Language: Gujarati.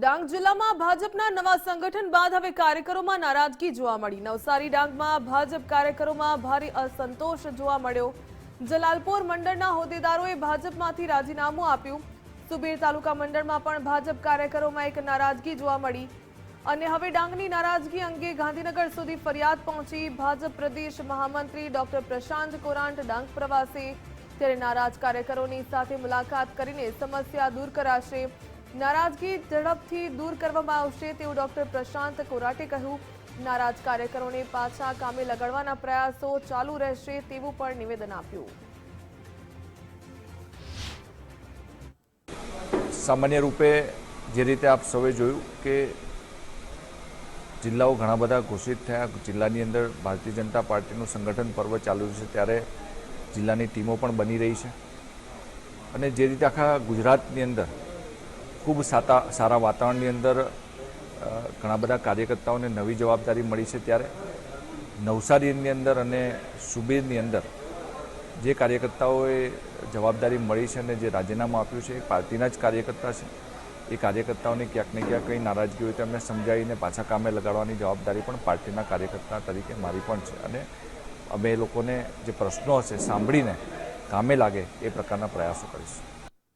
ડાંગ જિલ્લામાં ભાજપના નવા સંગઠન બાદ હવે કાર્યકરોમાં નારાજગી જોવા મળી। નવસારી ડાંગમાં ભાજપ કાર્યકરોમાં ભારે અસંતોષ જોવા મળ્યો। જલાલપોર મંડળના હોદ્દેદારોએ ભાજપમાંથી રાજીનામું આપ્યું। સુબીર તાલુકા મંડળમાં પણ ભાજપ કાર્યકરોમાં એક નારાજગી જોવા મળી અને હવે ડાંગની નારાજગી અંગે ગાંધીનગર સુધી ફરિયાદ પહોંચી। ભાજપ પ્રદેશ મહામંત્રી ડોક્ટર પ્રશાંત કોરાંટ ડાંગ પ્રવાસે, ત્યારે નારાજ કાર્યકરોની સાથે મુલાકાત કરીને સમસ્યા દૂર કરાશે। નારાજગી ઝડપથી દૂર કરવામાં આવશે તેવું ડોક્ટર પ્રશાંત કોરાટે કહ્યું। નારાજ કાર્યકરોને પાછા કામે લગાડવાના પ્રયાસો ચાલુ રહેશે તેવું પણ નિવેદન આપ્યું। સામાન્ય રૂપે જે રીતે આપ સૌએ જોયું કે જિલ્લાઓ ઘણા બધા ઘોષિત થયા। જિલ્લાની અંદર ભારતીય જનતા પાર્ટીનું સંગઠન પર્વ ચાલુ છે, ત્યારે જિલ્લાની ટીમો પણ બની રહી છે અને જે રીતે આખા ગુજરાતની અંદર ખૂબ સારા વાતાવરણની અંદર ઘણા બધા કાર્યકર્તાઓને નવી જવાબદારી મળી છે, ત્યારે નવસારીની અંદર અને સુબીરની અંદર જે કાર્યકર્તાઓએ જવાબદારી મળી છે અને જે રાજીનામું આપ્યું છે એ પાર્ટીના જ કાર્યકર્તા છે। એ કાર્યકર્તાઓને ક્યાંક ને ક્યાંક કંઈ નારાજગી હોય તો એમને સમજાવીને પાછા કામે લગાડવાની જવાબદારી પણ પાર્ટીના કાર્યકર્તા તરીકે મારી પણ છે અને અમે લોકોને જે પ્રશ્નો હશે સાંભળીને કામે લાગે એ પ્રકારના પ્રયાસો કરીશું।